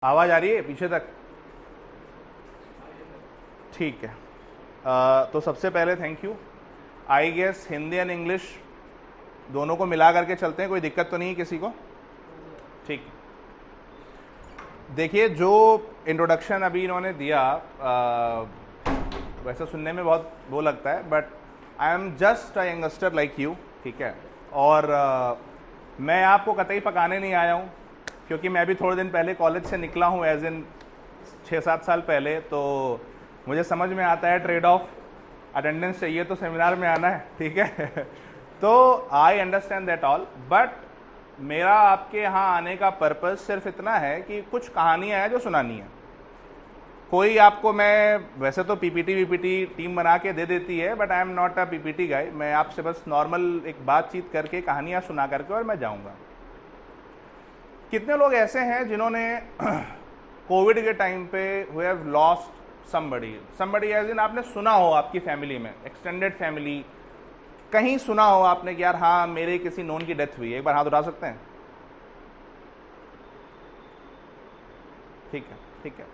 आवाज आ रही है पीछे तक? ठीक है। तो सबसे पहले thank you. I guess Hindi and English दोनों को मिला करके चलते हैं, कोई दिक्कत तो नहीं है किसी को? ठीक। देखिए, जो इंट्रोडक्शन अभी इन्होंने दिया वैसे सुनने में बहुत वो लगता है, but I am just a youngster like you, ठीक है। और मैं आपको कतई पकाने नहीं आया हूँ, क्योंकि मैं भी थोड़े दिन पहले कॉलेज से निकला हूँ, एज इन 6-7 साल पहले। तो मुझे समझ में आता है ट्रेड ऑफ, अटेंडेंस चाहिए तो सेमिनार में आना है, ठीक है। तो I understand that all, but मेरा आपके यहाँ आने का पर्पस सिर्फ इतना है कि कुछ कहानियाँ हैं जो सुनानी है। कोई आपको, मैं वैसे तो पीपीटी टीम बना के दे देती है, but I am not a PPT guy. मैं आपसे बस नॉर्मल एक बातचीत करके कहानियाँ सुना करके और मैं जाऊँगा। कितने लोग ऐसे हैं जिन्होंने कोविड के टाइम पे who have lost somebody as in आपने सुना हो, आपकी फैमिली में, एक्सटेंडेड फैमिली, कहीं सुना हो आपने कि यार हाँ मेरे किसी नोन की डेथ हुई है? एक बार हाथ उठा सकते हैं? ठीक है, ठीक है।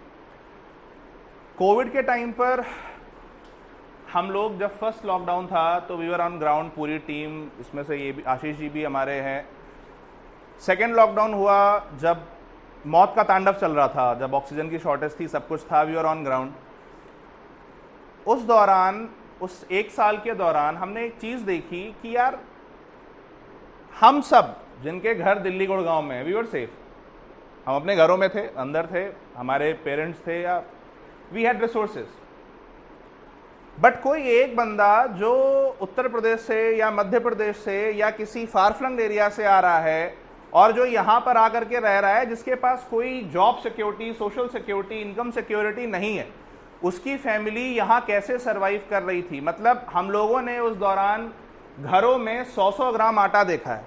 कोविड के टाइम पर हम लोग, जब फर्स्ट लॉकडाउन था तो वी वर ऑन ग्राउंड, पूरी टीम, इसमें से ये भी आशीष जी भी हमारे हैं। सेकेंड लॉकडाउन हुआ जब मौत का तांडव चल रहा था, जब ऑक्सीजन की शॉर्टेज थी, सब कुछ था, वी वर ऑन ग्राउंड। उस दौरान, उस 1 साल के दौरान हमने एक चीज देखी कि यार हम सब जिनके घर दिल्ली गुड़गांव में, वी वर सेफ, हम अपने घरों में थे, अंदर थे, हमारे पेरेंट्स थे, या वी हैड रिसोर्सेज। बट कोई एक बंदा जो उत्तर प्रदेश से या मध्य प्रदेश से या किसी फार फ्लंग एरिया से आ रहा है और जो यहां पर आकर के रह रहा है, जिसके पास कोई job security, social security, income security नहीं है, उसकी फैमिली यहां कैसे सरवाइव कर रही थी? मतलब हम लोगों ने उस दौरान घरों में 100-100 ग्राम आटा देखा है।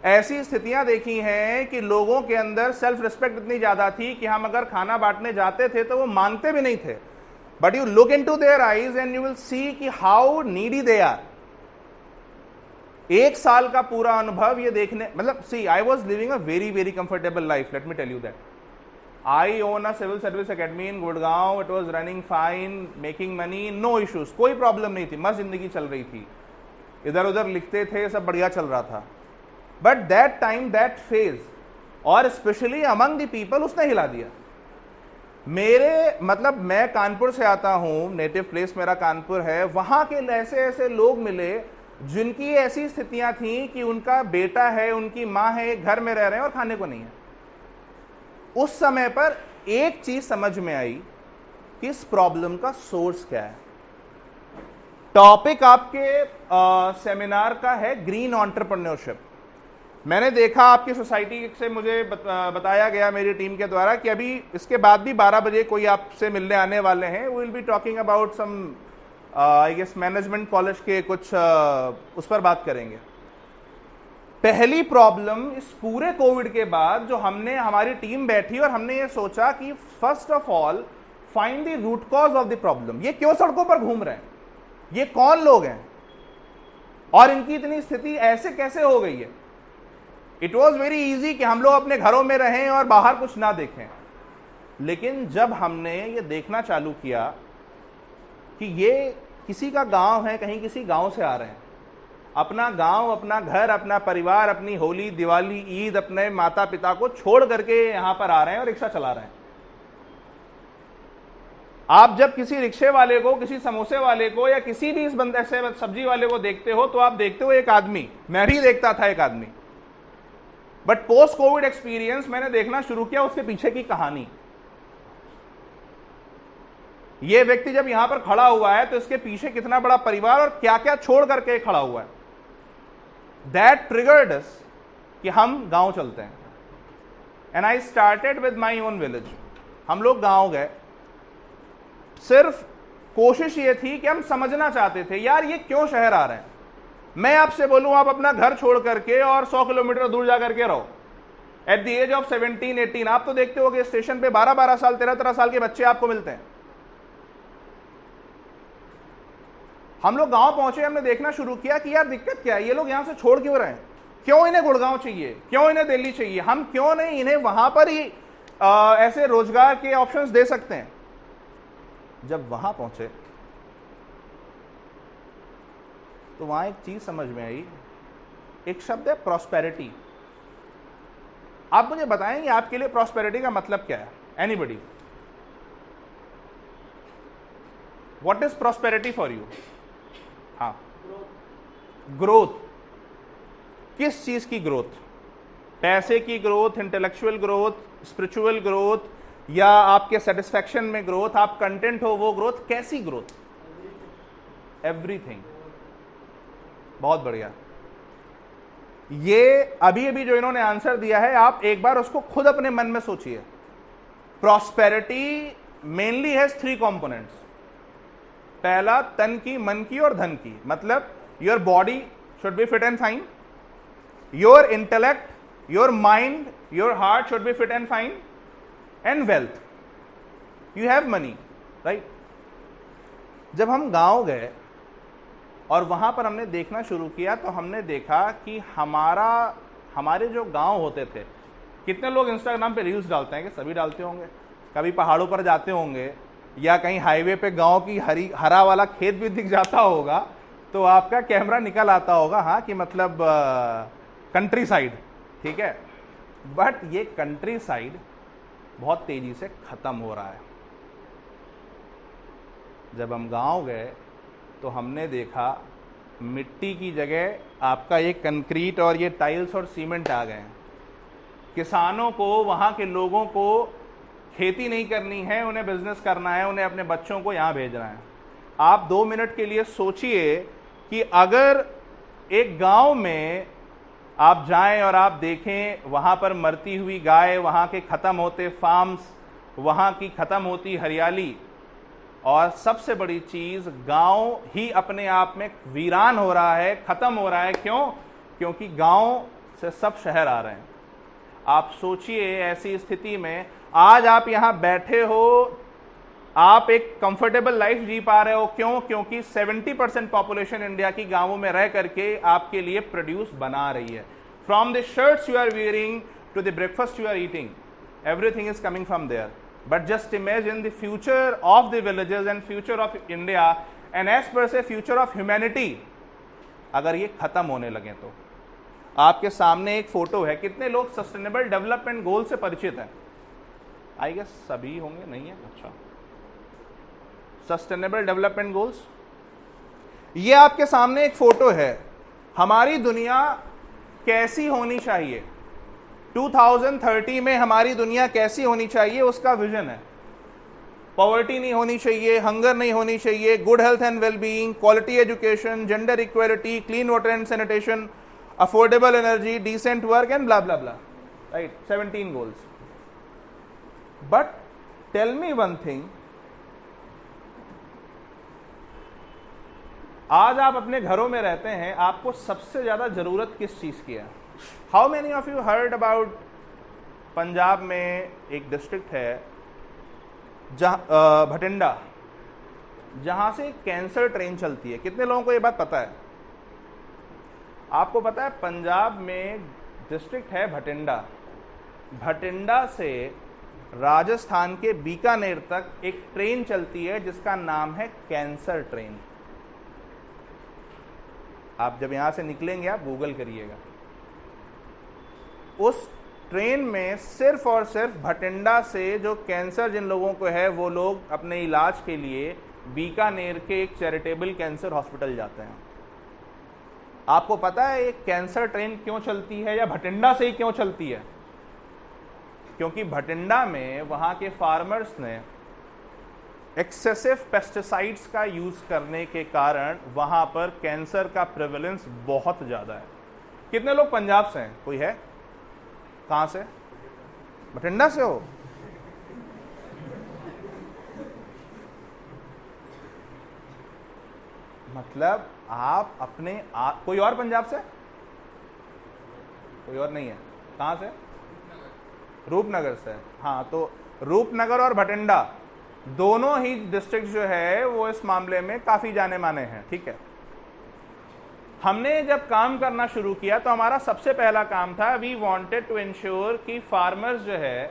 ऐसी स्थितियां देखी हैं कि लोगों के अंदर सेल्फ रिस्पेक्ट इतनी ज्यादा थी कि हम अगर खाना बांटने जाते थे तो वो मांगते भी नहीं थे। But you look into their eyes and you will see कि हाउ नीडी दे आर। 1 साल का पूरा अनुभव ये देखने, मतलब see, I was living a very very comfortable life, let me tell you that. I own a civil service academy in Gurgaon, it was running fine, making money, no issues, कोई problem नहीं थी, मस्त जिंदगी चल रही थी, इधर उधर लिखते थे, सब बढ़िया चल रहा था। But that time, that phase, और स्पेशली अमंग द पीपल, उसने हिला दिया। मेरे, मतलब मैं कानपुर से आता हूं, नेटिव प्लेस मेरा कानपुर है, वहां के ऐसे ऐसे लोग मिले जिनकी ऐसी स्थितियां थी कि उनका बेटा है, उनकी मां है, एक घर में रह रहे हैं और खाने को नहीं है। उस समय पर एक चीज समझ में आई कि इस प्रॉब्लम का सोर्स क्या है। टॉपिक आपके सेमिनार का है ग्रीन एंटरप्रेन्योरशिप। मैंने देखा आपकी सोसाइटी से, मुझे बताया गया मेरी टीम के द्वारा कि अभी इसके बाद भी 12 बजे कोई आपसे मिलने आने वाले हैं। We will be talking about some I guess management college के कुछ उस पर बात करेंगे। पहली प्रॉब्लम इस पूरे कोविड के बाद जो हमने, हमारी टीम बैठी और हमने ये सोचा कि first of all find the root cause of the problem. ये क्यों सड़कों पर घूम रहे हैं, ये कौन लोग हैं और इनकी इतनी स्थिति ऐसे कैसे हो गई है? इट वॉज वेरी इजी कि हम लोग अपने घरों में रहें और बाहर कुछ ना देखें, लेकिन जब हमने ये देखना चालू किया कि ये किसी का गांव है, कहीं किसी गांव से आ रहे हैं, अपना गांव, अपना घर, अपना परिवार, अपनी होली, दिवाली, ईद, अपने माता पिता को छोड़ करके यहां पर आ रहे हैं और रिक्शा चला रहे हैं। आप जब किसी रिक्शे वाले को, किसी समोसे वाले को या किसी भी इस बंदे से सब्जी वाले को देखते हो तो आप देखते हो एक आदमी, मैं भी देखता था एक आदमी, बट पोस्ट कोविड एक्सपीरियंस मैंने देखना शुरू किया उसके पीछे की कहानी। ये व्यक्ति जब यहां पर खड़ा हुआ है तो इसके पीछे कितना बड़ा परिवार और क्या क्या छोड़ करके खड़ा हुआ है। दैट ट्रिगर्ड अस कि हम गांव चलते हैं। And I started with my own village. हम लोग गांव गए, सिर्फ कोशिश ये थी कि हम समझना चाहते थे यार ये क्यों शहर आ रहे हैं। मैं आपसे बोलूं, आप अपना घर छोड़ करके और 100 किलोमीटर दूर जाकर के रहो, एट द एज ऑफ 17-18, आप तो देखते हो कि स्टेशन पे 12-12 साल, 13-13 साल के बच्चे आपको मिलते हैं। हम लोग गांव पहुंचे, हमने देखना शुरू किया कि यार दिक्कत क्या है, ये लोग यहां से छोड़ क्यों रहे हैं, क्यों इन्हें गुड़गांव चाहिए, क्यों इन्हें दिल्ली चाहिए, हम क्यों नहीं इन्हें वहां पर ही ऐसे रोजगार के ऑप्शंस दे सकते हैं। जब वहां पहुंचे तो वहां एक चीज समझ में आई, एक शब्द है प्रॉस्पेरिटी। आप मुझे बताएं कि आपके लिए प्रॉस्पेरिटी का मतलब क्या है? Anybody, what is prosperity for you? हाँ, ग्रोथ। किस चीज की ग्रोथ? पैसे की growth, intellectual growth, spiritual growth, या आपके सेटिस्फैक्शन में ग्रोथ, आप कंटेंट हो वो ग्रोथ? कैसी ग्रोथ? एवरीथिंग। बहुत बढ़िया। ये अभी अभी जो इन्होंने आंसर दिया है, आप एक बार उसको खुद अपने मन में सोचिए। Prosperity mainly has 3 components. पहला तन की, मन की और धन की। मतलब your body should be fit and fine, your intellect, your mind, your heart should be fit and fine, and wealth. You have money, right? जब हम गांव गए और वहां पर हमने देखना शुरू किया तो हमने देखा कि हमारे जो गांव होते थे, कितने लोग इंस्टाग्राम पे रील्स डालते हैं? कि सभी डालते होंगे। कभी पहाड़ों पर जाते होंगे या कहीं हाईवे पे गांव की हरा वाला खेत भी दिख जाता होगा तो आपका कैमरा निकल आता होगा, हाँ, कि मतलब कंट्री साइड, ठीक है। बट ये कंट्री साइड बहुत तेजी से खत्म हो रहा है। जब हम गांव गए तो हमने देखा मिट्टी की जगह आपका ये कंक्रीट और ये टाइल्स और सीमेंट आ गए हैं। किसानों को, वहां के लोगों को खेती नहीं करनी है, उन्हें बिजनेस करना है, उन्हें अपने बच्चों को यहां भेजना है। आप 2 मिनट के लिए सोचिए कि अगर एक गांव में आप जाएं और आप देखें वहां पर मरती हुई गाय, वहां के खत्म होते फार्म्स, वहां की खत्म होती हरियाली, और सबसे बड़ी चीज गांव ही अपने आप में वीरान हो रहा है, खत्म हो रहा है। क्यों? क्योंकि गांव से सब शहर आ रहे हैं। आप सोचिए ऐसी स्थिति में आज आप यहां बैठे हो, आप एक कंफर्टेबल लाइफ जी पा रहे हो। क्यों? क्योंकि 70% पॉपुलेशन इंडिया की गांवों में रह करके आपके लिए प्रोड्यूस बना रही है। From the shirts you are wearing to the breakfast you are eating, everything is coming from there. But just imagine the future of the villages and future of India and as per se future of humanity अगर ये खत्म होने लगे तो। आपके सामने एक photo है। कितने लोग सस्टेनेबल डेवलपमेंट गोल से परिचित हैं? आई गेस सभी होंगे, नहीं है? अच्छा, सस्टेनेबल डेवलपमेंट गोल्स, ये आपके सामने एक फोटो है। हमारी दुनिया कैसी होनी चाहिए, 2030 में हमारी दुनिया कैसी होनी चाहिए, उसका विजन है। पॉवर्टी नहीं होनी चाहिए, हंगर नहीं होनी चाहिए, good health and wellbeing, quality education, gender equality, clean water and sanitation, affordable energy, decent work and blah blah blah, right? 17 goals. But tell me one thing, आज आप अपने घरों में रहते हैं, आपको सबसे ज्यादा जरूरत किस चीज की है? How many of you heard about Punjab में एक डिस्ट्रिक्ट है जहां भटिंडा, जहां से कैंसर ट्रेन चलती है? कितने लोगों को ये बात पता है? आपको पता है पंजाब में डिस्ट्रिक्ट है भटिंडा, भटिंडा से राजस्थान के बीकानेर तक एक ट्रेन चलती है जिसका नाम है कैंसर ट्रेन। आप जब यहां से निकलेंगे आप गूगल करिएगा। उस ट्रेन में सिर्फ और सिर्फ भटिंडा से जो कैंसर जिन लोगों को है वो लोग अपने इलाज के लिए बीकानेर के एक चैरिटेबल कैंसर हॉस्पिटल जाते हैं। आपको पता है एक कैंसर ट्रेन क्यों चलती है या भटिंडा से ही क्यों चलती है? क्योंकि भटिंडा में वहां के फार्मर्स ने एक्सेसिव पेस्टिसाइड्स का यूज करने के कारण वहां पर कैंसर का प्रेवलेंस बहुत ज्यादा है। कितने लोग पंजाब से हैं? कोई है? कहां से? भटिंडा से हो? मतलब आप अपने कोई और पंजाब से? कोई और नहीं है? कहां से? रूपनगर से। हाँ, तो रूपनगर और भटिंडा दोनों ही डिस्ट्रिक्ट जो है वो इस मामले में काफी जाने माने हैं, ठीक है। हमने जब काम करना शुरू किया तो हमारा सबसे पहला काम था, वी वांटेड टू इंश्योर कि फार्मर्स जो है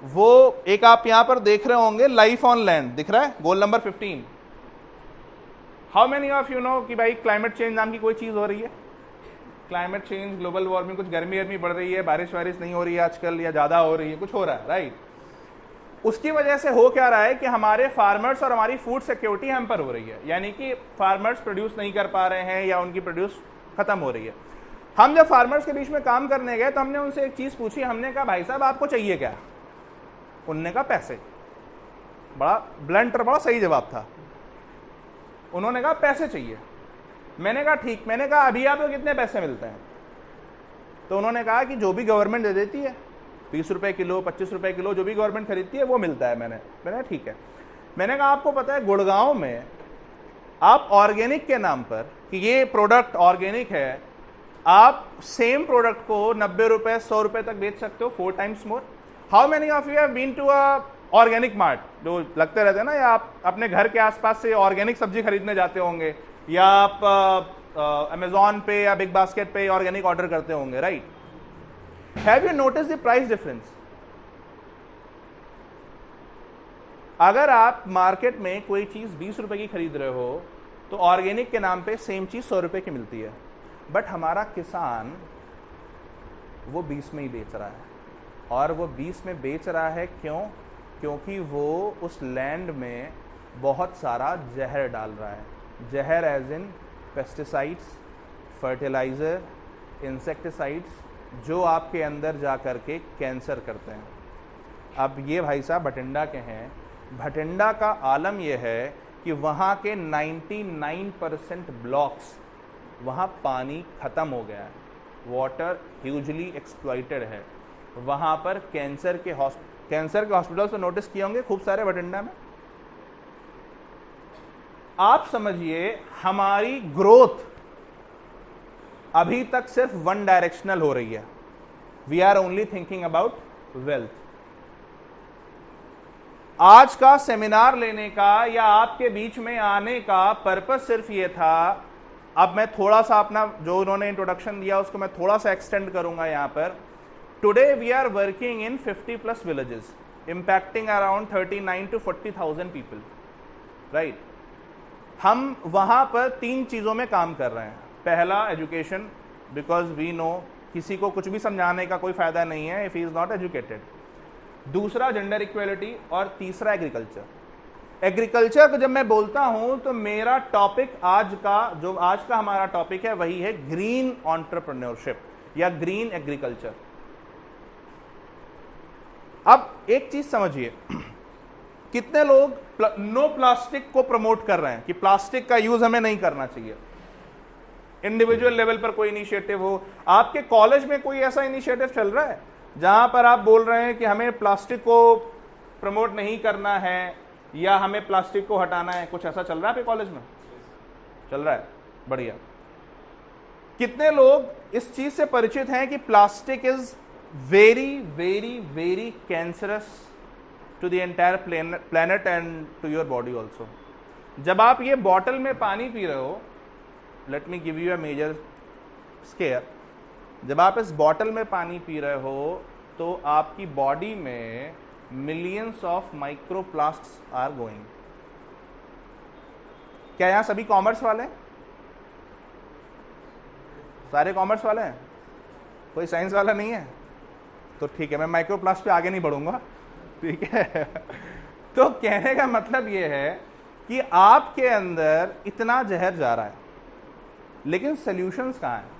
वो एक आप यहां पर देख रहे होंगे, लाइफ ऑन लैंड दिख रहा है, goal number 15। How many of you know कि भाई क्लाइमेट चेंज नाम की कोई चीज हो रही है? क्लाइमेट चेंज, ग्लोबल वार्मिंग, कुछ गर्मी बढ़ रही है, बारिश वारिश नहीं हो रही है आजकल, या ज्यादा हो रही है, कुछ हो रहा है, राइट? उसकी वजह से हो क्या रहा है कि हमारे फार्मर्स और हमारी फूड सिक्योरिटी हैम्पर हो रही है, यानी कि फार्मर्स प्रोड्यूस नहीं कर पा रहे हैं या उनकी प्रोड्यूस खत्म हो रही है। हम जब फार्मर्स के बीच में काम करने गए तो हमने उनसे एक चीज पूछी, हमने कहा भाई साहब आपको चाहिए क्या? उनने कहा पैसे। बड़ा ब्लंट और बड़ा सही जवाब था। उन्होंने कहा पैसे चाहिए। मैंने कहा ठीक। मैंने कहा अभी आपको कितने पैसे मिलते हैं? तो उन्होंने कहा कि जो भी गवर्नमेंट दे देती है, 20 रुपए किलो, 25 रुपए किलो, जो भी गवर्नमेंट खरीदती है वो मिलता है। मैंने कहा ठीक है। मैंने कहा आपको पता है गुड़गांव में आप ऑर्गेनिक के नाम पर कि ये प्रोडक्ट ऑर्गेनिक है, आप सेम प्रोडक्ट को 90 रुपए 100 रुपए तक बेच सकते हो, 4 times more. How many of you have been to a organic mart, जो लगते रहते हैं ना, या आप अपने घर के आसपास से ऑर्गेनिक सब्जी खरीदने जाते होंगे, या आप अमेजॉन पे या बिग बास्केट पे ऑर्गेनिक ऑर्डर करते होंगे, right? Have you notice the price difference? अगर आप मार्केट में कोई चीज 20 रुपए की खरीद रहे हो तो ऑर्गेनिक के नाम पे सेम चीज 100 रुपए की मिलती है, बट हमारा किसान वो 20 में ही बेच रहा है। और वो 20 में बेच रहा है क्यों? क्योंकि वो उस लैंड में बहुत सारा जहर डाल रहा है। जहर as in pesticides, fertiliser, insecticides, जो आपके अंदर जा कर के कैंसर करते हैं। अब ये भाई साहब भटिंडा के हैं। भटिंडा का आलम यह है कि वहाँ के 99% ब्लॉक्स, वहाँ पानी खत्म हो गया है, वाटर ह्यूजली एक्सप्लॉइटेड है। वहाँ पर कैंसर के हॉस्पिटल्स तो नोटिस किए होंगे खूब सारे भटिंडा में। आप समझिए हमारी ग्रोथ अभी तक सिर्फ वन डायरेक्शनल हो रही है। We are only thinking about wealth. आज का सेमिनार लेने का या आपके बीच में आने का पर्पस सिर्फ ये था। अब मैं थोड़ा सा अपना जो उन्होंने इंट्रोडक्शन दिया उसको मैं थोड़ा सा एक्सटेंड करूंगा यहां पर। Today we are working in 50+ villages, impacting around 39 to 40,000 people, right? हम वहां पर 3 चीजों में काम कर रहे हैं। पहला एजुकेशन, बिकॉज वी नो किसी को कुछ भी समझाने का कोई फायदा नहीं है if he is not educated. दूसरा जेंडर इक्वेलिटी, और तीसरा एग्रीकल्चर। एग्रीकल्चर को जब मैं बोलता हूं तो मेरा टॉपिक आज का हमारा टॉपिक है वही है ग्रीन एंटरप्रेन्योरशिप या ग्रीन एग्रीकल्चर। अब एक चीज समझिए, कितने लोग नो प्लास्टिक को प्रमोट कर रहे हैं कि प्लास्टिक का यूज हमें नहीं करना चाहिए? इंडिविजुअल लेवल पर कोई इनिशिएटिव हो, आपके कॉलेज में कोई ऐसा इनिशिएटिव चल रहा है जहां पर आप बोल रहे हैं कि हमें प्लास्टिक को प्रमोट नहीं करना है या हमें प्लास्टिक को हटाना है? कुछ ऐसा चल रहा है आपके कॉलेज में? चल रहा है, बढ़िया। कितने लोग इस चीज से परिचित हैं कि plastic is very very very cancerous to the entire planet and to your body also? जब आप ये बॉटल में पानी पी रहे हो, let me give you a major scare. जब आप इस बॉटल में पानी पी रहे हो तो आपकी बॉडी में मिलियंस ऑफ माइक्रोप्लास्ट्स आर गोइंग। क्या यहां सभी कॉमर्स वाले हैं? सारे कॉमर्स वाले हैं? कोई साइंस वाला नहीं है? तो ठीक है, मैं माइक्रोप्लास्ट पे आगे नहीं बढ़ूंगा, ठीक है? तो कहने का मतलब यह है कि आपके अंदर इतना जहर जा रहा है, लेकिन सॉल्यूशंस कहां हैं?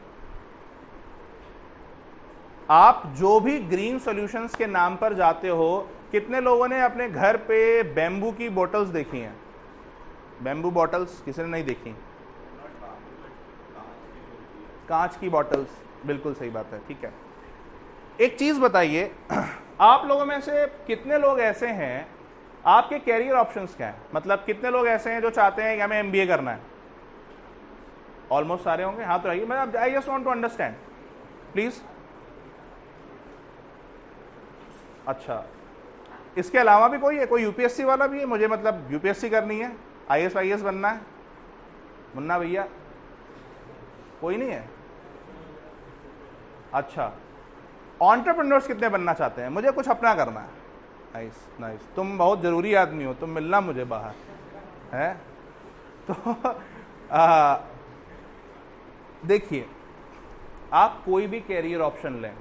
आप जो भी ग्रीन सॉल्यूशंस के नाम पर जाते हो, कितने लोगों ने अपने घर पे बैम्बू की बोटल्स देखी हैं? बैम्बू बॉटल्स किसी ने नहीं देखी? कांच की बॉटल्स, बिल्कुल सही बात है, ठीक है। एक चीज बताइए, आप लोगों में से कितने लोग ऐसे हैं, आपके कैरियर ऑप्शंस क्या हैं? मतलब कितने लोग ऐसे हैं जो चाहते हैं कि हमें MBA करना है? ऑलमोस्ट सारे होंगे, हाँ तो आइए, मैं I just want to understand please. अच्छा, इसके अलावा भी कोई है? कोई UPSC वाला भी है? मुझे मतलब UPSC करनी है, IAS बनना है? मुन्ना भैया कोई नहीं है? अच्छा, एंटरप्रेन्योर्स कितने बनना चाहते हैं? मुझे कुछ अपना करना है, नाइस नाइस, तुम बहुत जरूरी आदमी हो, तुम मिलना मुझे बाहर है। तो देखिए, आप कोई भी कैरियर ऑप्शन लें,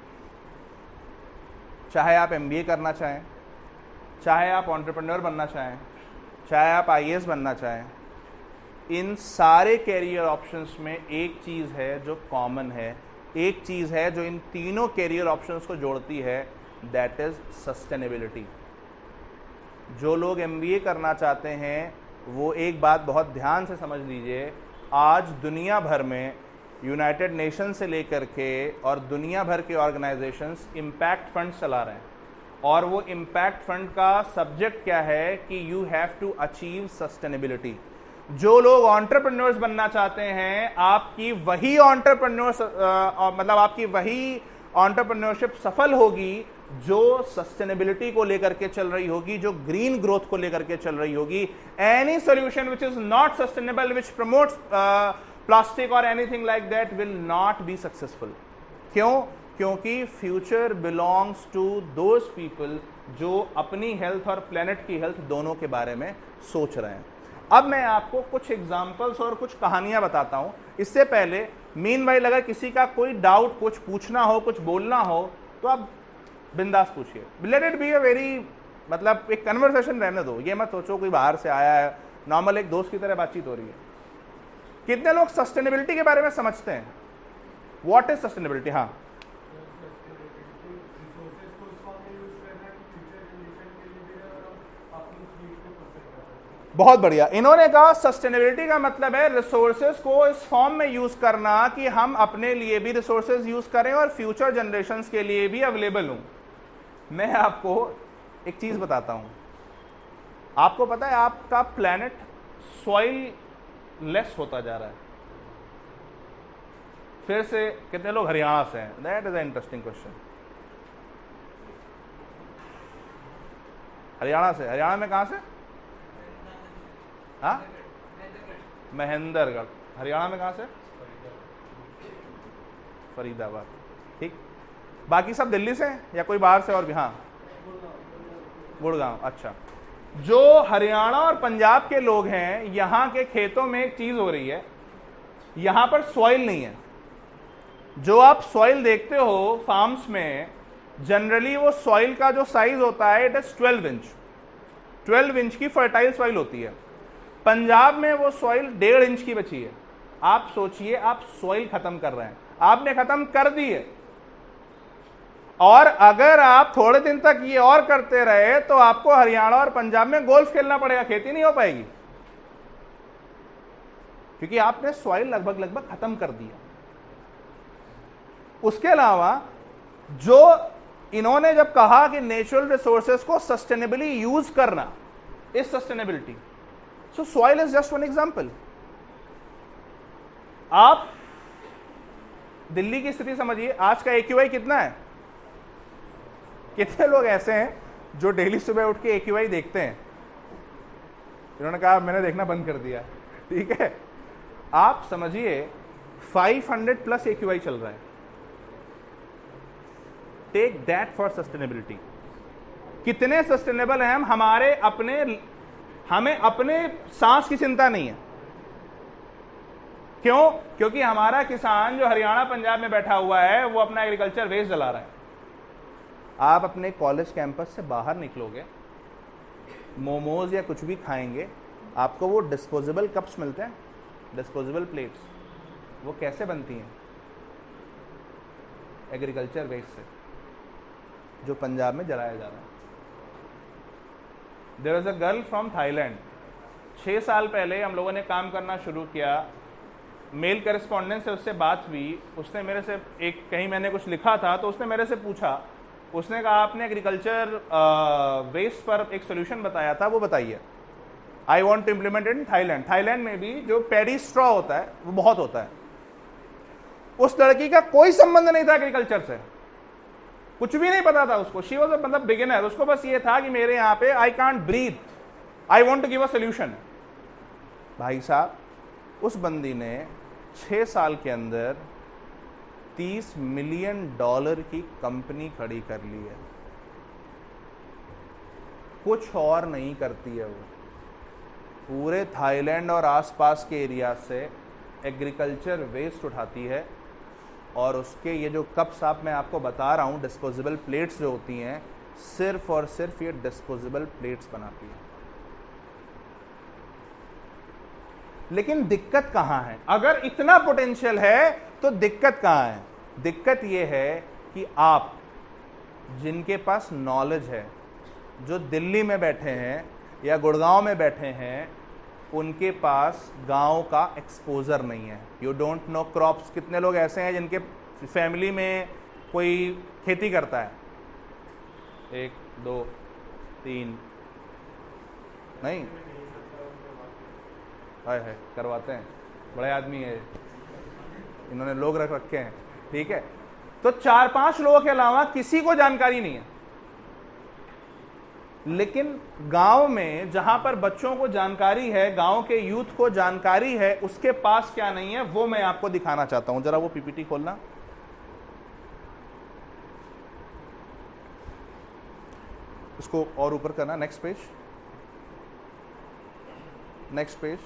चाहे आप एमबीए करना चाहें, चाहे आप एंटरप्रेन्योर बनना चाहें, चाहे आप आईएएस बनना चाहें, इन सारे कैरियर ऑप्शंस में एक चीज़ है जो कॉमन है, एक चीज़ है जो इन तीनों कैरियर ऑप्शंस को जोड़ती है, दैट इज सस्टेनेबिलिटी। जो लोग एमबीए करना चाहते हैं वो एक बात बहुत ध्यान से समझ लीजिए, आज दुनिया भर में यूनाइटेड नेशन से लेकर के और दुनिया भर के ऑर्गेनाइजेशंस इम्पैक्ट फंड चला रहे हैं, और वो इम्पैक्ट फंड का सब्जेक्ट क्या है कि you have to achieve sustainability. जो लोग एंटरप्रेन्योर्स बनना चाहते हैं, आपकी वही एंटरप्रेन्योर्स मतलब आपकी वही एंटरप्रेन्योरशिप सफल होगी जो सस्टेनेबिलिटी को लेकर के चल रही होगी, जो ग्रीन ग्रोथ को लेकर के चल रही होगी। Any solution which is not sustainable, which promotes plastic और anything like that will not be successful. क्यों? क्योंकि future belongs to those people जो अपनी हेल्थ और प्लेनेट की हेल्थ दोनों के बारे में सोच रहे हैं। अब मैं आपको कुछ एग्जाम्पल्स और कुछ कहानियां बताता हूं। इससे पहले मीनवाइल अगर किसी का कोई डाउट, कुछ पूछना हो, कुछ बोलना हो, तो आप बिंदास पूछिए। Let it be a very, मतलब एक कन्वर्सेशन रहने दो, ये मत सोचो कोई बाहर से आया है, नॉर्मल एक दोस्त की तरह बातचीत हो रही है। कितने लोग सस्टेनेबिलिटी के बारे में समझते हैं? What is sustainability? हाँ, बहुत बढ़िया। इन्होंने कहा सस्टेनेबिलिटी का मतलब है रिसोर्सेज को इस फॉर्म में यूज करना कि हम अपने लिए भी रिसोर्सेज यूज करें और फ्यूचर जनरेशंस के लिए भी अवेलेबल हूं। मैं आपको एक चीज बताता हूं। आपको पता है आपका प्लैनेट सॉइल लेस होता जा रहा है। फिर से कितने लोग हरियाणा से हैं? That is a interesting question. Haryana से? हरियाणा में कहां से? हाँ, महेंद्रगढ़। हरियाणा में कहां से? फरीदाबाद। ठीक। बाकी सब दिल्ली से या कोई बाहर से और भी? हाँ, गुड़गांव। अच्छा, जो हरियाणा और पंजाब के लोग हैं, यहां के खेतों में एक चीज हो रही है, यहां पर सॉइल नहीं है। जो आप सॉइल देखते हो फार्म्स में, जनरली वो सॉइल का जो साइज होता है इट इज 12 इंच। 12 इंच की फर्टाइल सॉइल होती है। पंजाब में वो सॉइल 1.5 इंच की बची है। आप सोचिए, आप सॉइल खत्म कर रहे हैं, आपने खत्म कर दी है, और अगर आप थोड़े दिन तक ये और करते रहे तो आपको हरियाणा और पंजाब में गोल्फ खेलना पड़ेगा, खेती नहीं हो पाएगी, क्योंकि आपने सॉइल लगभग खत्म कर दिया। उसके अलावा जो इन्होंने जब कहा कि नेचुरल रिसोर्सेज को सस्टेनेबली यूज करना is sustainability, so soil is just one example. आप दिल्ली की स्थिति समझिए, आज का AQI कितना है? कितने लोग ऐसे हैं जो डेली सुबह उठ के AQI देखते हैं? इन्होंने कहा मैंने देखना बंद कर दिया। ठीक है, आप समझिए 500 प्लस AQI चल रहा है। Take that for sustainability. कितने सस्टेनेबल हैं हम? हमें अपने सांस की चिंता नहीं है। क्यों? क्योंकि हमारा किसान जो हरियाणा पंजाब में बैठा हुआ है वो अपना एग्रीकल्चर वेस्ट जला रहा है। आप अपने कॉलेज कैंपस से बाहर निकलोगे, मोमोज या कुछ भी खाएंगे, आपको वो डिस्पोजेबल कप्स मिलते हैं, डिस्पोजेबल प्लेट्स, वो कैसे बनती हैं? एग्रीकल्चर वेस्ट से, जो पंजाब में जलाया जा रहा है। There is a girl from Thailand. 6 साल पहले हम लोगों ने काम करना शुरू किया, मेल करेस्पॉन्डेंट से उससे बात हुई। उसने मेरे से कहीं मैंने कुछ लिखा था तो उसने मेरे से पूछा, उसने कहा आपने एग्रीकल्चर वेस्ट पर एक सोल्यूशन बताया था, वो बताइए। I want to implement in Thailand. Thailand में भी जो पैडी स्ट्रॉ होता है वो बहुत होता है। उस लड़की का कोई संबंध नहीं था एग्रीकल्चर से, कुछ भी नहीं पता था उसको। शी वॉज मतलब बिगिनर। उसको बस ये था कि मेरे यहाँ पे I can't breathe, I want to give a solution. भाई साहब, उस बंदी ने 6 साल के अंदर $30 मिलियन की कंपनी खड़ी कर ली है। कुछ और नहीं करती है, वो पूरे थाईलैंड और आसपास के एरिया से एग्रीकल्चर वेस्ट उठाती है और उसके ये जो कप्स आप मैं आपको बता रहा हूँ, डिस्पोजेबल प्लेट्स जो होती हैं, सिर्फ और सिर्फ ये डिस्पोजेबल प्लेट्स बनाती है। लेकिन दिक्कत कहाँ है? अगर इतना पोटेंशियल है तो दिक्कत कहाँ है? दिक्कत ये है कि आप जिनके पास नॉलेज है, जो दिल्ली में बैठे हैं या गुड़गांव में बैठे हैं, उनके पास गांव का एक्सपोजर नहीं है। You don't know crops. कितने लोग ऐसे हैं जिनके फैमिली में कोई खेती करता है? 1 2 3 नहीं, है करवाते हैं, बड़े आदमी है, इन्होंने लोग रख रखे हैं, ठीक है। तो 4-5 लोगों के अलावा किसी को जानकारी नहीं है। लेकिन गांव में जहां पर बच्चों को जानकारी है, गांव के यूथ को जानकारी है, उसके पास क्या नहीं है वो मैं आपको दिखाना चाहता हूं। जरा वो पीपीटी खोलना। इसको और ऊपर करना, नेक्स्ट पेज, नेक्स्ट पेज।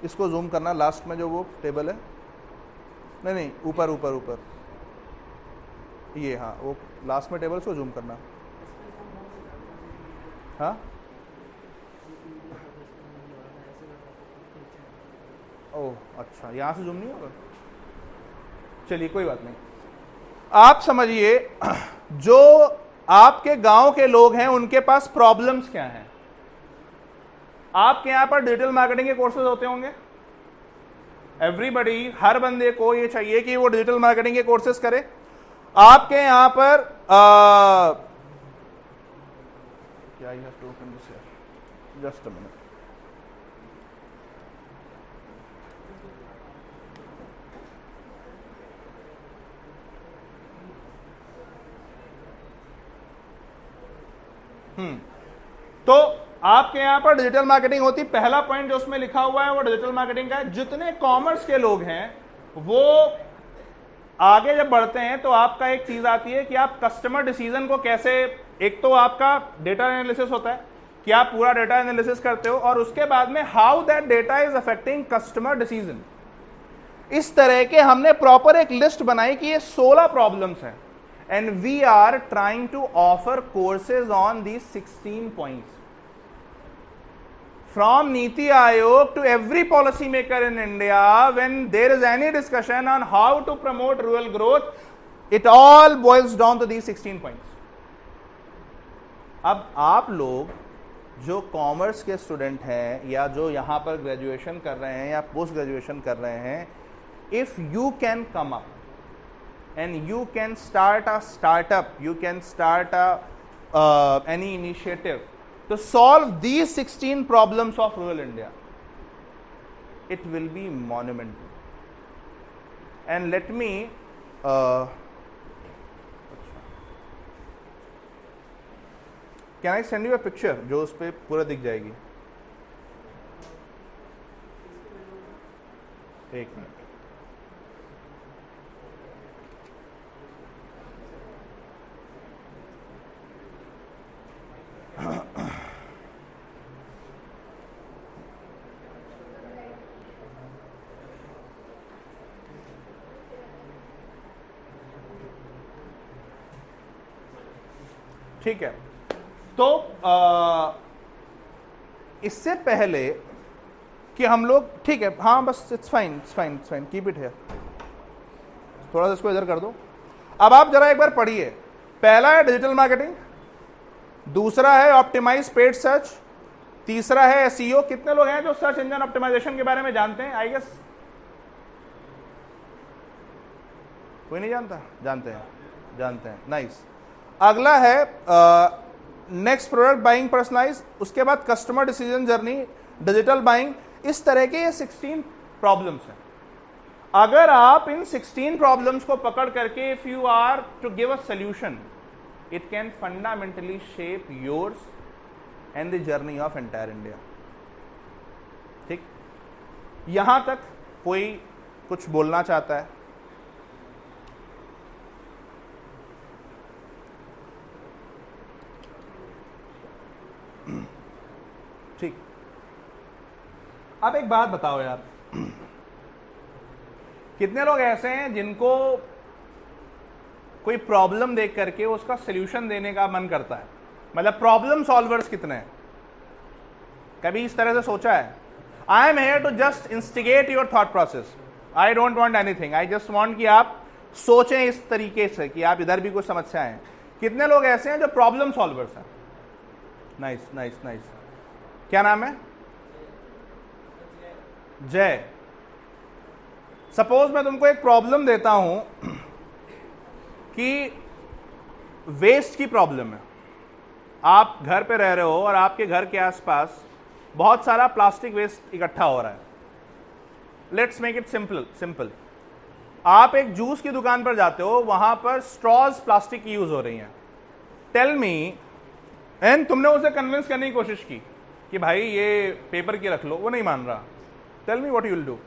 इसको जूम करना, लास्ट में जो वो टेबल है, नहीं ऊपर ऊपर ऊपर, ये हाँ, वो लास्ट में टेबल, इसको जूम करना। हाँ ओह अच्छा, यहां से जूम नहीं होगा, चलिए कोई बात नहीं। आप समझिए, जो आपके गांव के लोग हैं उनके पास प्रॉब्लम्स क्या हैं। आपके यहां पर डिजिटल मार्केटिंग के कोर्सेज होते होंगे। एवरीबडी, हर बंदे को ये चाहिए कि वो डिजिटल मार्केटिंग के कोर्सेज करे। आपके यहां पर क्या you have to open this here, just a minute. तो आपके यहां पर डिजिटल मार्केटिंग होती, पहला पॉइंट जो उसमें लिखा हुआ है वो डिजिटल मार्केटिंग का है। जितने कॉमर्स के लोग हैं वो आगे जब बढ़ते हैं तो आपका एक चीज आती है कि आप कस्टमर डिसीजन को कैसे, एक तो आपका डेटा एनालिसिस होता है कि आप पूरा डेटा एनालिसिस करते हो, और उसके बाद में how that data is affecting customer decision. इस तरह के हमने प्रॉपर एक लिस्ट बनाई कि ये 16 प्रॉब्लम्स हैं, and we are trying to offer courses on these 16 points from Niti Aayog to every policy maker in India. When there is any discussion on how to promote rural growth, it all boils down to these 16 points. अब आप लोग जो commerce के student हैं या जो यहाँ पर ग्रेजुएशन कर रहे हैं या पोस्ट ग्रेजुएशन कर रहे हैं, if you can come up and you can start a startup, you can start any initiative to solve these 16 problems of rural India, it will be monumental. And let me can I send you a picture जो उस पे पूरा दिख जाएगी? एक minute. ठीक है, तो इससे पहले कि हम लोग, ठीक है, हाँ बस it's fine, it's fine, it's fine, keep it here, थोड़ा सा इसको इधर कर दो। अब आप जरा एक बार पढ़िए। पहला है डिजिटल मार्केटिंग, दूसरा है ऑप्टिमाइज पेड सर्च, तीसरा है एसईओ। कितने लोग हैं जो सर्च इंजन ऑप्टिमाइजेशन के बारे में जानते हैं? आई गेस कोई नहीं जानता? जानते हैं, जानते हैं, नाइस। अगला है नेक्स्ट प्रोडक्ट बाइंग पर्सनलाइज, उसके बाद customer decision journey, digital buying. इस तरह के ये 16 प्रॉब्लम्स हैं। अगर आप इन 16 प्रॉब्लम्स को पकड़ करके if you are to give a solution, it can fundamentally shape yours and the journey of entire India. ठीक, यहां तक कोई कुछ बोलना चाहता है? ठीक, अब एक बात बताओ यार, कितने लोग ऐसे हैं जिनको कोई प्रॉब्लम देख करके उसका सॉल्यूशन देने का मन करता है? मतलब प्रॉब्लम सॉल्वर्स कितने हैं? कभी इस तरह से सोचा है? I am here to just instigate your thought process, I don't want anything, I just want कि आप सोचें इस तरीके से कि आप इधर भी कुछ समस्या है। कितने लोग ऐसे हैं जो प्रॉब्लम सॉल्वर्स हैं? Nice nice nice. क्या नाम है? जय। सपोज मैं तुमको एक प्रॉब्लम देता हूं कि वेस्ट की प्रॉब्लम है, आप घर पे रह रहे हो और आपके घर के आसपास बहुत सारा प्लास्टिक वेस्ट इकट्ठा हो रहा है। Let's make it simple. आप एक जूस की दुकान पर जाते हो, वहां पर स्ट्रॉज प्लास्टिक की यूज हो रही हैं। टेल मी, एंड तुमने उसे कन्विंस करने की कोशिश की कि भाई ये पेपर की रख लो, वो नहीं मान रहा। Tell me what you will do?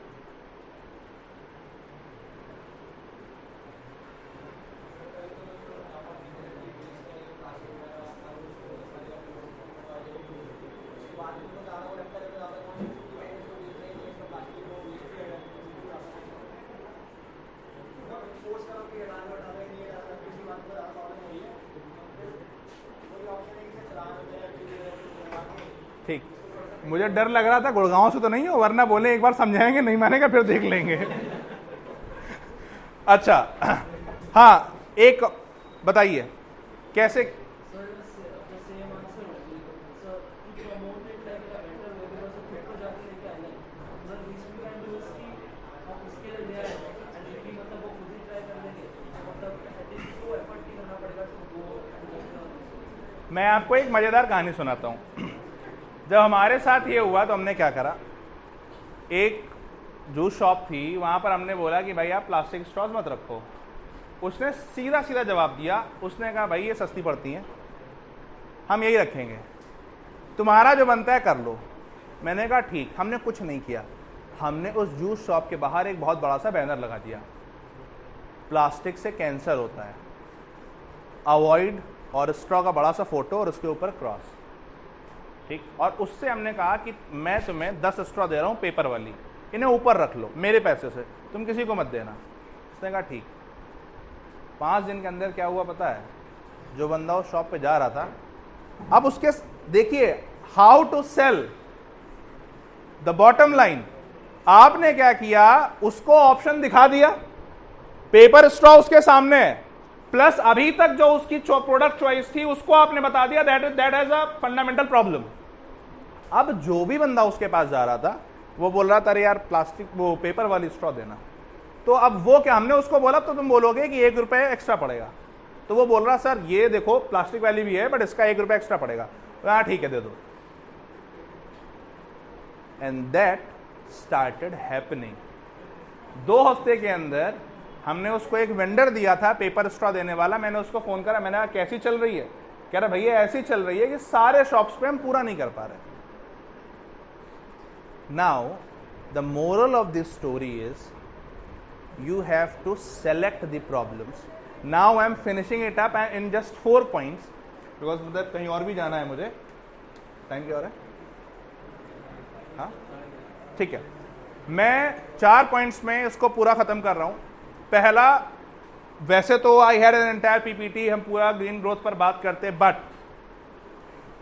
ठीक, मुझे डर लग रहा था गुड़गांव से तो नहीं हो, वरना बोले एक बार समझाएंगे, नहीं मानेगा फिर देख लेंगे। अच्छा, हाँ, एक बताइए कैसे? मैं आपको एक मजेदार कहानी सुनाता हूं। जब हमारे साथ ये हुआ तो हमने क्या करा, एक जूस शॉप थी, वहां पर हमने बोला कि भाई आप प्लास्टिक स्ट्रॉज मत रखो। उसने सीधा सीधा जवाब दिया, उसने कहा भाई ये सस्ती पड़ती हैं, हम यही रखेंगे, तुम्हारा जो बनता है कर लो। मैंने कहा ठीक। हमने कुछ नहीं किया, हमने उस जूस शॉप के बाहर एक बहुत बड़ा सा बैनर लगा दिया, प्लास्टिक से कैंसर होता है, अवॉइड, और स्ट्रॉ का बड़ा सा फोटो और उसके ऊपर क्रॉस। ठीक, और उससे हमने कहा कि मैं तुम्हें 10 स्ट्रॉ दे रहा हूं पेपर वाली, इन्हें ऊपर रख लो मेरे पैसे से, तुम किसी को मत देना। उसने कहा ठीक। 5 दिन के अंदर क्या हुआ पता है? जो बंदा उस शॉप पे जा रहा था, अब उसके देखिए how to sell, the bottom line, आपने क्या किया, उसको ऑप्शन दिखा दिया, पेपर स्ट्रॉ उसके सामने है, प्लस अभी तक जो उसकी प्रोडक्ट चॉइस थी उसको आपने बता दिया that has a fundamental problem. अब जो भी बंदा उसके पास जा रहा था वो बोल रहा था अरे यार प्लास्टिक वो पेपर वाली स्ट्रॉ देना। तो अब वो क्या, हमने उसको बोला तो तुम बोलोगे कि 1 रुपये एक्स्ट्रा पड़ेगा, तो वो बोल रहा सर ये देखो प्लास्टिक वाली भी है बट इसका 1 रुपया एक्स्ट्रा पड़ेगा। हाँ ठीक है दे दो। And that started happening. 2 हफ्ते के अंदर हमने उसको एक वेंडर दिया था पेपर स्ट्रॉ देने वाला, मैंने उसको फोन करा, मैंने कहा कैसी चल रही है? कह रहा भैया ऐसी चल रही है कि सारे शॉप्स पे हम पूरा नहीं कर पा रहे। Now the moral of this story is you have to select the problems. Now I am finishing it up in just 4 points because उधर कहीं और भी जाना है मुझे, टाइम क्या हो रहा है? हाँ ठीक है, मैं 4 पॉइंट्स में इसको पूरा खत्म कर रहा हूं। पहला, वैसे तो I had an entire PPT, हम पूरा ग्रीन ग्रोथ पर बात करते, बट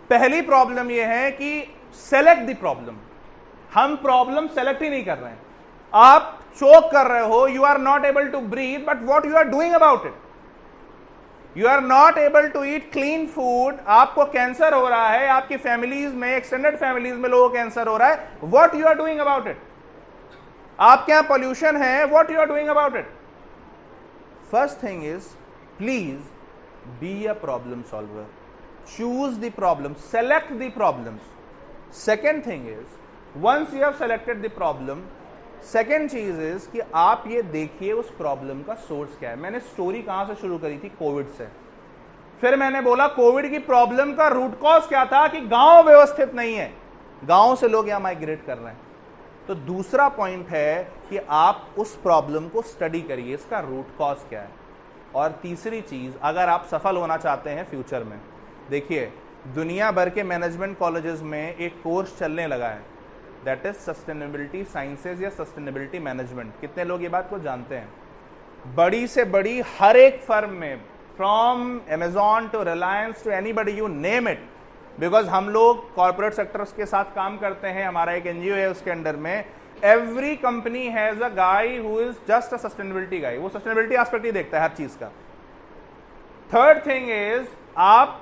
पहली प्रॉब्लम यह है कि सेलेक्ट द प्रॉब्लम। हम प्रॉब्लम सेलेक्ट ही नहीं कर रहे हैं। आप चोक कर रहे हो, you are not able to breathe, but what you are doing about it? You are not able to eat clean food, आपको कैंसर हो रहा है, आपकी फैमिलीज में, एक्सटेंडेड फैमिलीज में लोगों को कैंसर हो रहा है, what you are doing about it? आपके यहां पॉल्यूशन है, what you are doing about it? First thing is please be a problem solver, choose the problem, select the problems. Second thing is once you have selected the problem, second चीज is कि आप ये देखिए उस problem का source क्या है। मैंने स्टोरी कहां से शुरू करी थी? कोविड से। फिर मैंने बोला कोविड की प्रॉब्लम का रूट कॉज क्या था कि गांव व्यवस्थित नहीं है, गांव से लोग यहां माइग्रेट कर रहे हैं। तो दूसरा पॉइंट है कि आप उस प्रॉब्लम को स्टडी करिए, इसका रूट कॉज क्या है। और तीसरी चीज, अगर आप सफल होना चाहते हैं फ्यूचर में, देखिए दुनिया भर के मैनेजमेंट कॉलेजेस में एक कोर्स चलने लगा है, दैट इज सस्टेनेबिलिटी साइंसेज या सस्टेनेबिलिटी मैनेजमेंट। कितने लोग ये बात को जानते हैं? बड़ी से बड़ी हर एक फर्म में, from Amazon to Reliance to anybody you name it, because हम लोग कॉर्पोरेट सेक्टर्स के साथ काम करते हैं, हमारा एक एनजीओ है उसके अंडर में, every company has a guy who is just a sustainability guy. वो सस्टेनेबिलिटी एस्पेक्ट ही देखता है हर चीज का। थर्ड थिंग इज, आप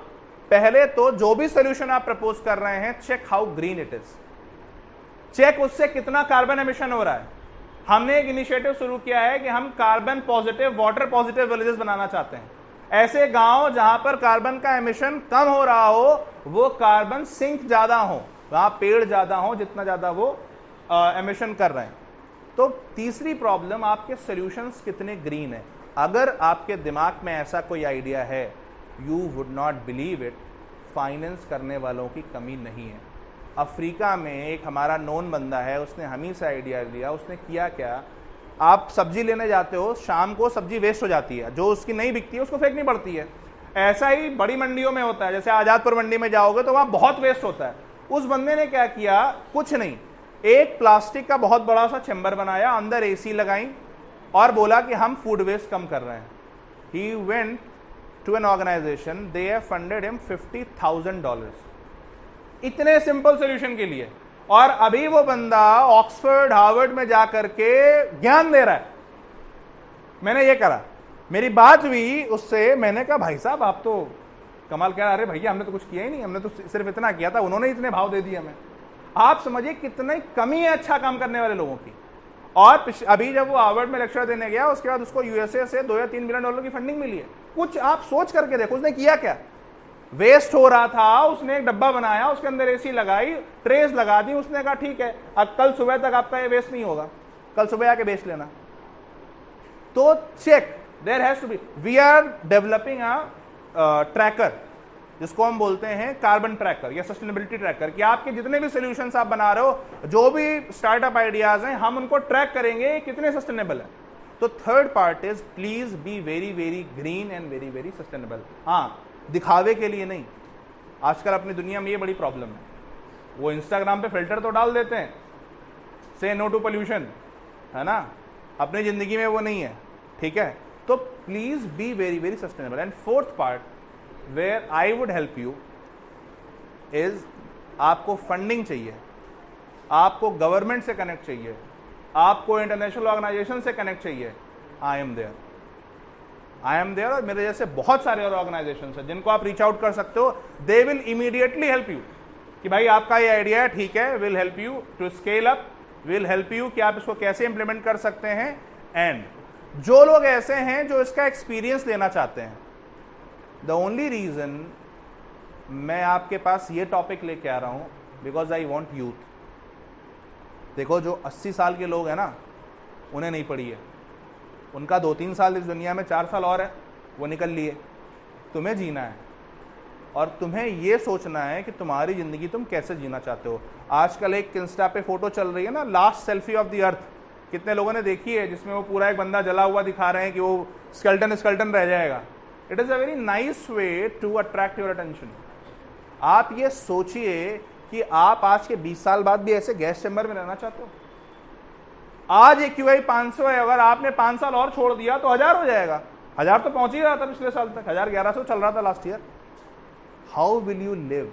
पहले तो जो भी सोल्यूशन आप प्रपोज कर रहे हैं, check how green it is, check उससे कितना कार्बन एमिशन हो रहा है। हमने एक इनिशिएटिव शुरू किया है कि हम carbon positive, water positive villages बनाना चाहते हैं। ऐसे गांव जहां पर कार्बन का एमिशन कम हो रहा हो, वो कार्बन सिंक ज्यादा हो, वहां पेड़ ज्यादा हो जितना ज्यादा वो एमिशन कर रहे हैं। तो तीसरी प्रॉब्लम, आपके सॉल्यूशंस कितने ग्रीन है। अगर आपके दिमाग में ऐसा कोई आइडिया है, you would not believe it, finance करने वालों की कमी नहीं है। अफ्रीका में एक हमारा नोन बंदा है, उसने हम ही से आइडिया लिया। उसने किया क्या, आप सब्जी लेने जाते हो, शाम को सब्जी वेस्ट हो जाती है, जो उसकी नहीं बिकती है उसको फेंकनी पड़ती है। ऐसा ही बड़ी मंडियों में होता है, जैसे आजादपुर मंडी में जाओगे तो वहां बहुत वेस्ट होता है। उस बंदे ने क्या किया, कुछ नहीं, एक प्लास्टिक का बहुत बड़ा सा चैम्बर बनाया, अंदर एसी लगाई और बोला कि हम फूड वेस्ट कम कर रहे हैं। He went to an organisation, they have funded him $50,000 इतने सिंपल सोल्यूशन के लिए। और अभी वो बंदा ऑक्सफोर्ड, हार्वर्ड में जाकर के ज्ञान दे रहा है। मैंने ये करा, मेरी बात हुई उससे, मैंने कहा भाई साहब आप तो कमाल कह रहा। अरे भैया हमने तो कुछ किया ही नहीं, हमने तो सिर्फ इतना किया था, उन्होंने इतने भाव दे दिए हमें। आप समझिए कितनी कमी है अच्छा काम करने वाले लोगों की। और अभी जब वो हार्वर्ड में लेक्चर देने गया, उसके बाद उसको यूएसए से $2 या $3 मिलियन की फंडिंग मिली है। कुछ आप सोच करके देखो, उसने किया क्या। वेस्ट हो रहा था, उसने एक डब्बा बनाया, उसके अंदर एसी लगाई, ट्रेस लगा दी, उसने कहा ठीक है अब कल सुबह तक आपका ये वेस्ट नहीं होगा, कल सुबह आके बेच लेना। तो check, there has to be, we are developing a tracker, जिसको हम बोलते हैं कार्बन ट्रैकर या सस्टेनेबिलिटी ट्रैकर, कि आपके जितने भी सोल्यूशंस आप बना रहे हो, जो भी स्टार्टअप आइडियाज हैं, हम उनको ट्रैक करेंगे कितने सस्टेनेबल है। तो third part is, please be very very green and very very sustainable. हाँ, दिखावे के लिए नहीं। आजकल अपनी दुनिया में ये बड़ी प्रॉब्लम है, वो इंस्टाग्राम पे फिल्टर तो डाल देते हैं, से नो टू पोल्यूशन, है ना, अपनी जिंदगी में वो नहीं है, ठीक है। तो please be very very sustainable. And fourth part where I would help you is, आपको फंडिंग चाहिए, आपको गवर्नमेंट से कनेक्ट चाहिए, आपको इंटरनेशनल ऑर्गेनाइजेशन से कनेक्ट चाहिए, I am there, I am there. और मेरे जैसे बहुत सारे और ऑर्गेनाइजेशन है जिनको आप रीच आउट कर सकते हो, they will immediately help you कि भाई आपका ये आइडिया है, ठीक है, will help you to scale up, will help you कि आप इसको कैसे इंप्लीमेंट कर सकते हैं। एंड जो लोग ऐसे हैं जो इसका एक्सपीरियंस लेना चाहते हैं, द ओनली रीजन मैं आपके पास ये टॉपिक लेके आ रहा हूं, बिकॉज आई वॉन्ट यूथ। देखो, जो 80 साल के लोग हैं ना, उन्हें नहीं पड़ी है, उनका 2-3 साल इस दुनिया में, 4 साल और है, वो निकल लिए। तुम्हें जीना है और तुम्हें ये सोचना है कि तुम्हारी जिंदगी तुम कैसे जीना चाहते हो। आजकल एक इंस्टा पे फोटो चल रही है ना, last selfie of the earth, कितने लोगों ने देखी है, जिसमें वो पूरा एक बंदा जला हुआ दिखा रहे हैं कि वो स्केल्टन रह जाएगा। It is a very nice way to attract your attention. आप ये सोचिए कि आप आज के 20 साल बाद भी ऐसे गैस चैम्बर में रहना चाहते हो। आज AQI 500 है, अगर आपने 5 साल और छोड़ दिया तो 1000 हो जाएगा। 1000 तो पहुंच ही रहा था पिछले साल तक, 1100 चल रहा था last year. How will you live?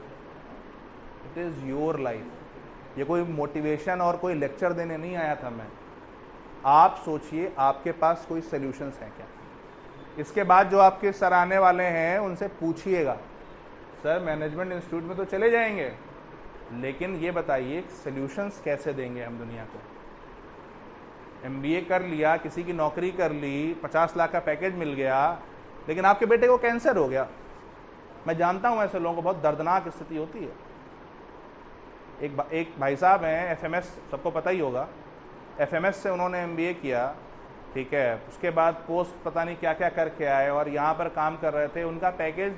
It is your life. ये कोई मोटिवेशन और कोई लेक्चर देने नहीं आया था मैं। आप सोचिए, आपके पास कोई सोल्यूशंस हैं क्या? इसके बाद जो आपके सर आने वाले हैं उनसे पूछिएगा, सर मैनेजमेंट इंस्टीट्यूट में तो चले जाएंगे, लेकिन ये बताइए सोल्यूशंस कैसे देंगे हम दुनिया को। MBA कर लिया, किसी की नौकरी कर ली, 50 लाख का पैकेज मिल गया, लेकिन आपके बेटे को कैंसर हो गया। मैं जानता हूं ऐसे लोगों को, बहुत दर्दनाक स्थिति होती है। एक भाई साहब हैं, FMS, सबको पता ही होगा, FMS से उन्होंने MBA किया, ठीक है, उसके बाद पोस्ट पता नहीं क्या क्या करके आए और यहाँ पर काम कर रहे थे। उनका पैकेज,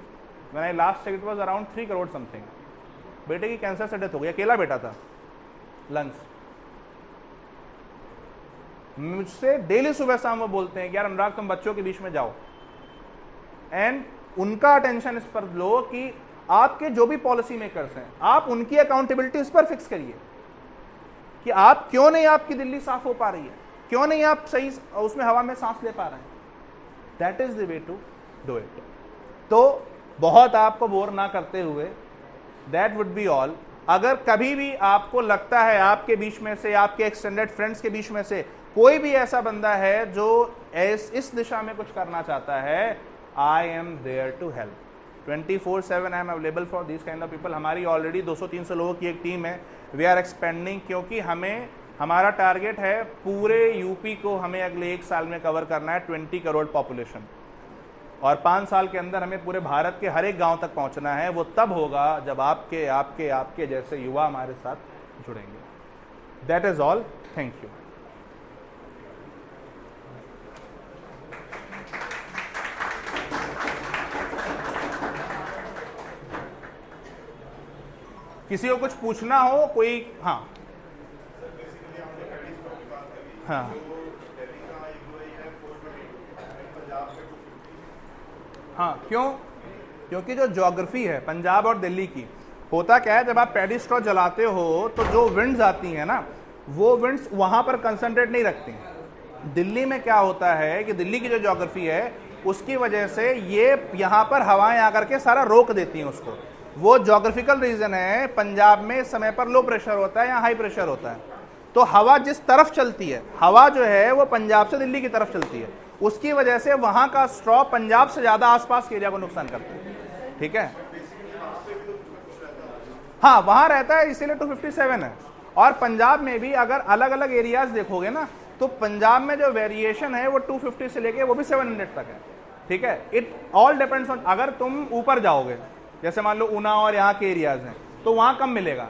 मैंने last check, it was around 3 crore something. बेटे की कैंसर से डेथ हो गई, अकेला बेटा था, लंग्स। मुझसे डेली सुबह शाम वो बोलते हैं कि यार अनुराग तुम बच्चों के बीच में जाओ, एंड उनका अटेंशन इस पर लो कि आपके जो भी पॉलिसी मेकर्स हैं, आप उनकी अकाउंटेबिलिटी इस पर फिक्स करिए कि आप क्यों नहीं, आपकी दिल्ली साफ हो पा रही है, क्यों नहीं आप सही उसमें हवा में सांस ले पा रहे हैं। That is the way to do it. तो बहुत आपको बोर ना करते हुए, दैट वुड बी ऑल। अगर कभी भी आपको लगता है आपके बीच में से, आपके एक्सटेंडेड फ्रेंड्स के बीच में से कोई भी ऐसा बंदा है जो इस दिशा में कुछ करना चाहता है, I am there to help 24/7। I am available for this kind of people. हमारी ऑलरेडी 200-300 लोगों की एक टीम है। वी आर एक्सपेंडिंग, क्योंकि हमारा टारगेट है पूरे यूपी को हमें अगले 1 साल में कवर करना है, 20 करोड़ पॉपुलेशन, और 5 साल के अंदर हमें पूरे भारत के हर एक गांव तक पहुंचना है। वो तब होगा जब आपके आपके आपके जैसे युवा हमारे साथ जुड़ेंगे। That is all. Thank you. किसी को कुछ पूछना हो कोई? हाँ हाँ हाँ, क्यों? क्योंकि जो ज्योग्राफी है पंजाब और दिल्ली की, होता क्या है, जब आप पैडी स्ट्रॉ जलाते हो तो जो विंड्स आती हैं ना, वो विंड्स वहां पर कंसंट्रेट नहीं रखती। दिल्ली में क्या होता है कि दिल्ली की जो ज्योग्राफी है उसकी वजह से ये यहाँ पर हवाएं आकर के सारा रोक देती हैं उसको। वो ज्योग्राफिकल रीजन है। पंजाब में इस समय पर लो प्रेशर होता है या हाई प्रेशर होता है, तो हवा जिस तरफ चलती है, हवा जो है वो पंजाब से दिल्ली की तरफ चलती है, उसकी वजह से वहां का स्ट्रॉ पंजाब से ज्यादा आसपास के एरिया को नुकसान करता है। ठीक है, हाँ वहां रहता है, इसीलिए 257 है। और पंजाब में भी अगर अलग अलग एरियाज देखोगे ना, तो पंजाब में जो वेरिएशन है वो 250 से लेके वो भी 700 तक है। ठीक है, इट ऑल डिपेंड्स ऑन, अगर तुम ऊपर जाओगे, जैसे मान लो ऊना और यहाँ के एरियाज हैं, तो वहां कम मिलेगा।